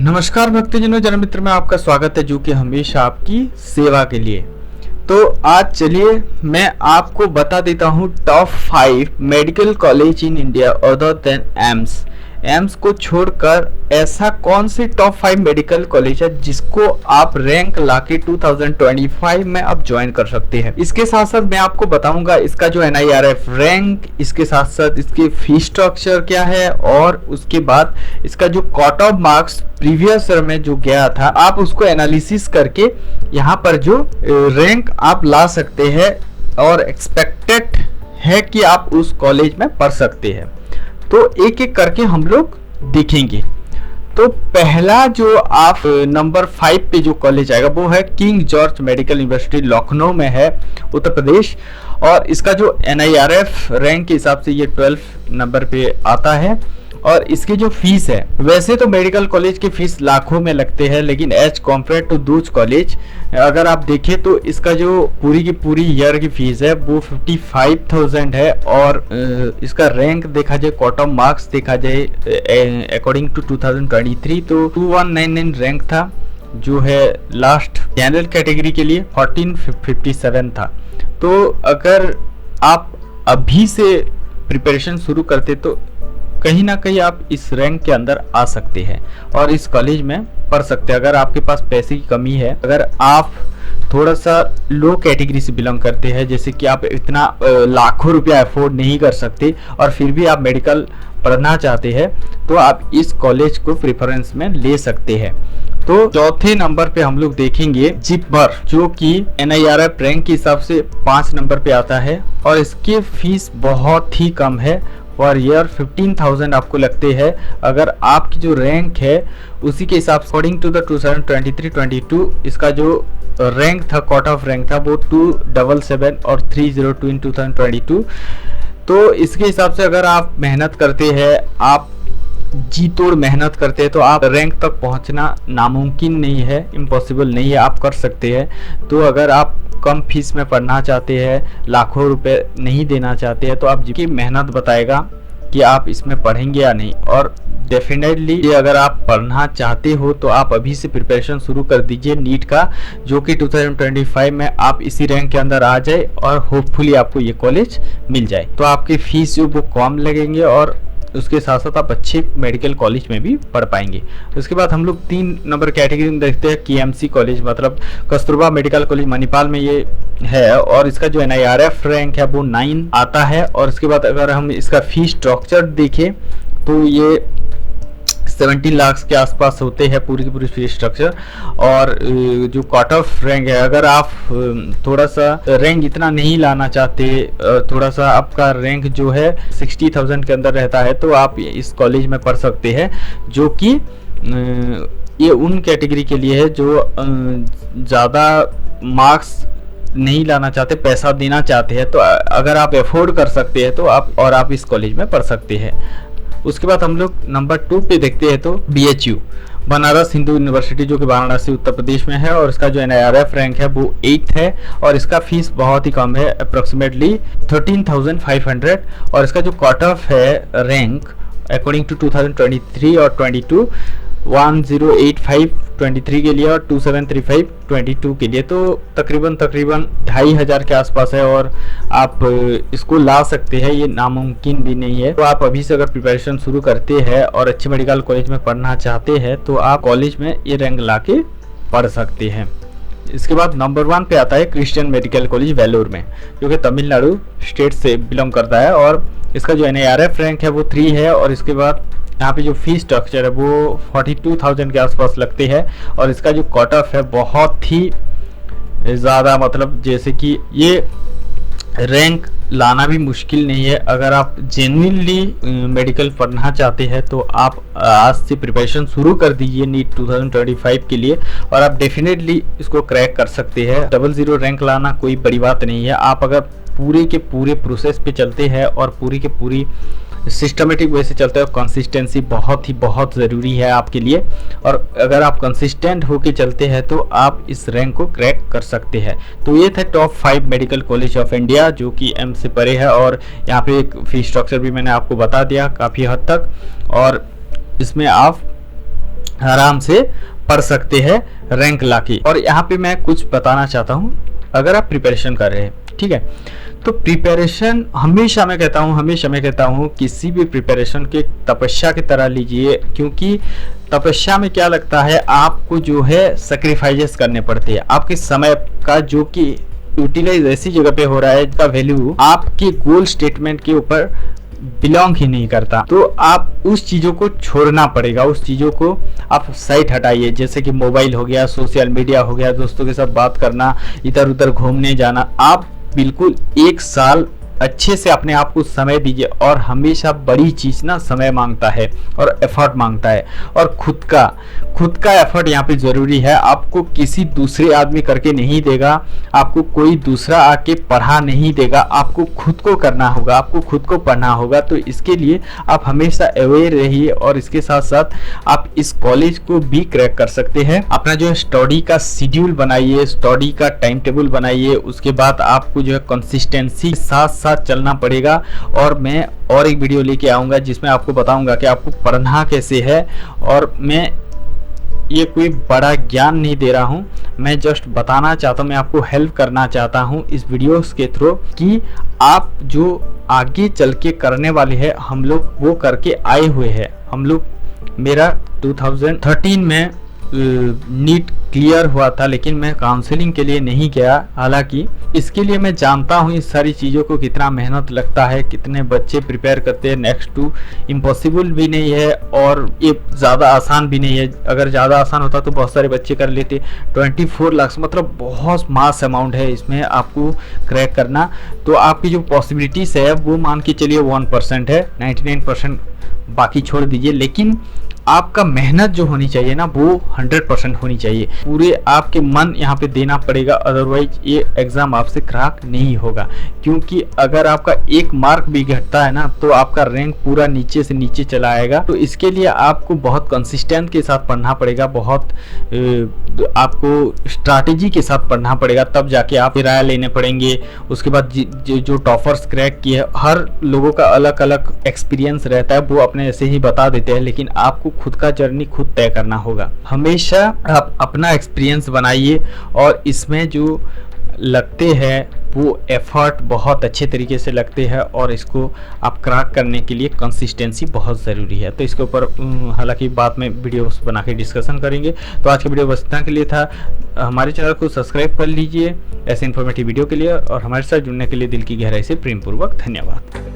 नमस्कार भक्तजनों, जन्म मित्र में आपका स्वागत है जो कि हमेशा आपकी सेवा के लिए। तो आज चलिए मैं आपको बता देता हूँ top 5 medical college in India other than AIIMS. AIIMS को छोड़कर ऐसा कौन सी टॉप 5 मेडिकल कॉलेज है जिसको आप रैंक लाके 2025 में आप ज्वाइन कर सकते हैं। इसके साथ साथ मैं आपको बताऊंगा इसका जो NIRF रैंक, इसके साथ साथ इसके फीस स्ट्रक्चर क्या है और उसके बाद इसका जो cut off marks previous year में जो गया था आप उसको एनालिसिस करके यहाँ पर जो रैंक आप ला सकते हैं और एक्सपेक्टेड है कि आप उस कॉलेज में पढ़ सकते हैं। तो एक एक करके हम लोग देखेंगे। तो पहला जो आप नंबर 5 पे जो कॉलेज आएगा वो है king George medical university, Lucknow में है, उत्तर प्रदेश। और इसका जो NIRF रैंक के हिसाब से ये 12 नंबर पे आता है। और इसकी जो फीस है, वैसे तो मेडिकल कॉलेज की फीस लाखों में लगते हैं, लेकिन as compare to those college अगर आप देखें तो इसका जो पूरी की पूरी ईयर की फीस है वो 55,000 है। और इसका रैंक देखा जाए, कट ऑफ मार्क्स देखा जाए अकॉर्डिंग टू 2023 तो 2199 रैंक था, जो है लास्ट जनरल कैटेगरी के लिए 1457 था। तो अगर आप अभी से प्रिपरेशन शुरू करते तो कहीं ना कहीं आप इस रैंक के अंदर आ सकते हैं और इस कॉलेज में पढ़ सकते हैं। अगर आपके पास पैसे की कमी है, अगर आप थोड़ा सा लो कैटेगरी से बिलोंग करते हैं, जैसे कि आप इतना लाखों रुपया अफोर्ड नहीं कर सकते और फिर भी आप मेडिकल पढ़ना चाहते हैं, तो आप इस कॉलेज को प्रेफरेंस में ले सकते हैं। तो चौथे नंबर पे हम लोग देखेंगे जिपमर, जो कि NIRF रैंक के हिसाब से 5 नंबर पे आता है और इसकी फीस बहुत ही कम है पर ईयर 15,000 आपको लगते हैं। अगर आपकी जो रैंक है उसी के हिसाब से अकॉर्डिंग टू द 2023-22 इसका जो रैंक था, कट ऑफ रैंक था वो 277 और 302 इन 2022। तो इसके हिसाब से अगर आप मेहनत करते हैं, आप जी तोड़ मेहनत करते हैं, तो आप रैंक तक पहुंचना नामुमकिन नहीं है, इम्पॉसिबल नहीं है, आप कर सकते हैं। तो अगर आप कम फीस में पढ़ना चाहते हैं, लाखों रुपए नहीं देना चाहते हैं, तो आप जी मेहनत बताएगा कि आप इसमें पढ़ेंगे या नहीं। और डेफिनेटली अगर आप पढ़ना चाहते हो तो आप अभी से प्रिपरेशन शुरू कर दीजिए नीट का, जो कि 2025 में आप इसी रैंक के अंदर आ जाए और होपफुली आपको ये कॉलेज मिल जाए। तो आपकी फीस जो वो कम लगेंगे और उसके साथ साथ आप अच्छे मेडिकल कॉलेज में भी पढ़ पाएंगे। उसके बाद हम लोग 3 नंबर कैटेगरी में देखते हैं KMC कॉलेज, मतलब कस्तूरबा मेडिकल कॉलेज, मणिपाल में ये है और इसका जो NIRF रैंक है वो 9 आता है। और इसके बाद अगर हम इसका फीस स्ट्रक्चर देखें तो ये 70 लाख के आसपास होते हैं पूरी की पूरी फीस स्ट्रक्चर। और जो कट ऑफ रैंक है, अगर आप थोड़ा सा रैंक इतना नहीं लाना चाहते, थोड़ा सा आपका रैंक जो है 60,000 के अंदर रहता है, तो आप इस कॉलेज में पढ़ सकते हैं, जो कि ये उन कैटेगरी के लिए है जो ज़्यादा मार्क्स नहीं लाना चाहते, पैसा देना चाहते हैं। तो अगर आप अफोर्ड कर सकते हैं तो आप इस कॉलेज में पढ़ सकते हैं। उसके बाद हम लोग नंबर 2 पे देखते हैं तो BHU, बनारस हिंदू यूनिवर्सिटी, जो कि वाराणसी उत्तर प्रदेश में है और इसका जो NIRF रैंक है वो 8 है और इसका फीस बहुत ही कम है, अप्रोक्सीमेटली 13,500। और इसका जो कट ऑफ है रैंक अकॉर्डिंग टू 2023 और 22 1085 23 के लिए और 2735 22 के लिए, तो तकरीबन 2,500 के आसपास है और आप इसको ला सकते हैं, ये नामुमकिन भी नहीं है। तो आप अभी से अगर प्रिपरेशन शुरू करते हैं और अच्छे मेडिकल कॉलेज में पढ़ना चाहते हैं तो आप कॉलेज में ये रैंक ला के पढ़ सकते हैं। इसके बाद नंबर 1 पे आता है क्रिश्चियन मेडिकल कॉलेज वेलूर में, जो कि तमिलनाडु स्टेट से बिलोंग करता है और इसका जो NIRF रैंक है वो 3 है। और इसके बाद यहाँ पे जो फीस स्ट्रक्चर है वो 42,000 के आसपास लगते हैं और इसका जो कट ऑफ है बहुत ही ज़्यादा, मतलब जैसे कि ये रैंक लाना भी मुश्किल नहीं है। अगर आप जेन्युइनली मेडिकल पढ़ना चाहते हैं तो आप आज से प्रिपरेशन शुरू कर दीजिए नीट 2025 के लिए और आप डेफिनेटली इसको क्रैक कर सकते हैं। 00 रैंक लाना कोई बड़ी बात नहीं है। आप अगर पूरे के पूरे प्रोसेस पे चलते हैं और पूरी के पूरी सिस्टमेटिक वे से चलते हो, कंसिस्टेंसी बहुत ज़रूरी है आपके लिए। और अगर आप कंसिस्टेंट होके चलते हैं तो आप इस रैंक को क्रैक कर सकते हैं। तो ये थे top 5 medical college of India, जो कि एम्स से परे है। और यहाँ पे एक फीस स्ट्रक्चर भी मैंने आपको बता दिया काफ़ी हद तक, और इसमें आप आराम से पढ़ सकते हैं रैंक लाके। और यहाँ पे मैं कुछ बताना चाहता हूँ, अगर आप प्रिपरेशन कर रहे हैं, ठीक है, तो प्रिपरेशन हमेशा मैं कहता हूँ किसी भी प्रिपरेशन के तपस्या की तरह लीजिए, क्योंकि तपस्या में क्या लगता है, आपको जो है सेक्रीफाइसेस करने पड़ते हैं। आपके समय का जो कि यूटिलाइज ऐसी जगह पे हो रहा है जिसका वैल्यू आपके गोल स्टेटमेंट के ऊपर बिलोंग ही नहीं करता, तो आप उस चीज़ों को छोड़ना पड़ेगा, उस चीज़ों को आप साइड हटाइए। जैसे कि मोबाइल हो गया, सोशल मीडिया हो गया, दोस्तों के साथ बात करना, इधर उधर घूमने जाना। आप बिल्कुल 1 साल अच्छे से अपने आप को समय दीजिए। और हमेशा बड़ी चीज़ ना समय मांगता है और एफर्ट मांगता है, और खुद का एफर्ट यहाँ पे ज़रूरी है। आपको किसी दूसरे आदमी करके नहीं देगा, आपको कोई दूसरा आके पढ़ा नहीं देगा, आपको खुद को करना होगा, आपको खुद को पढ़ना होगा। तो इसके लिए आप हमेशा अवेयर रहिए, और इसके साथ साथ आप इस कॉलेज को भी क्रैक कर सकते हैं। अपना जो है स्टडी का शेड्यूल बनाइए, स्टडी का टाइम टेबल बनाइए, उसके बाद आपको जो है कंसिस्टेंसी साथ चलना पड़ेगा। और मैं और एक वीडियो लेके आऊँगा जिसमें आपको बताऊंगा कि आपको पढ़ना कैसे है। और मैं ये कोई बड़ा ज्ञान नहीं दे रहा हूँ, मैं जस्ट बताना चाहता हूँ, मैं आपको हेल्प करना चाहता हूँ इस वीडियोस के थ्रू, कि आप जो आगे चल के करने वाले हैं, हम लोग वो करके आए हुए हैं। हम लोग, मेरा 2013 में नीट क्लियर हुआ था, लेकिन मैं काउंसलिंग के लिए नहीं गया। हालांकि इसके लिए मैं जानता हूँ इस सारी चीज़ों को कितना मेहनत लगता है, कितने बच्चे प्रिपेयर करते हैं। नेक्स्ट टू इम्पॉसिबल भी नहीं है, और ये ज़्यादा आसान भी नहीं है। अगर ज़्यादा आसान होता तो बहुत सारे बच्चे कर लेते। 24 लाख मतलब बहुत मास अमाउंट है इसमें आपको क्रैक करना। तो आपकी जो पॉसिबिलिटीज़ है वो मान के चलिए 1% है, 99% बाकी छोड़ दीजिए। लेकिन आपका मेहनत जो होनी चाहिए ना, वो 100% होनी चाहिए। पूरे आपके मन यहाँ पे देना पड़ेगा, अदरवाइज ये एग्ज़ाम आपसे क्रैक नहीं होगा। क्योंकि अगर आपका 1 मार्क भी घटता है ना, तो आपका रैंक पूरा नीचे से नीचे चला आएगा। तो इसके लिए आपको बहुत कंसिस्टेंट के साथ पढ़ना पड़ेगा, बहुत आपको स्ट्रैटेजी के साथ पढ़ना पड़ेगा, तब जाके आप राय लेने पड़ेंगे। उसके बाद जो टॉपर्स क्रैक किए, हर लोगों का अलग अलग एक्सपीरियंस रहता है, वो अपने ऐसे ही बता देते हैं, लेकिन आपको खुद का जर्नी खुद तय करना होगा। हमेशा आप अपना एक्सपीरियंस बनाइए, और इसमें जो लगते हैं वो एफर्ट बहुत अच्छे तरीके से लगते हैं, और इसको आप क्रैक करने के लिए कंसिस्टेंसी बहुत ज़रूरी है। तो इसके ऊपर हालांकि बाद में वीडियोस बना के डिस्कशन करेंगे। तो आज का वीडियो बस इतना के लिए था। हमारे चैनल को सब्सक्राइब कर लीजिए ऐसे इन्फॉर्मेटिव वीडियो के लिए, और हमारे साथ जुड़ने के लिए दिल की गहराई से प्रेमपूर्वक धन्यवाद।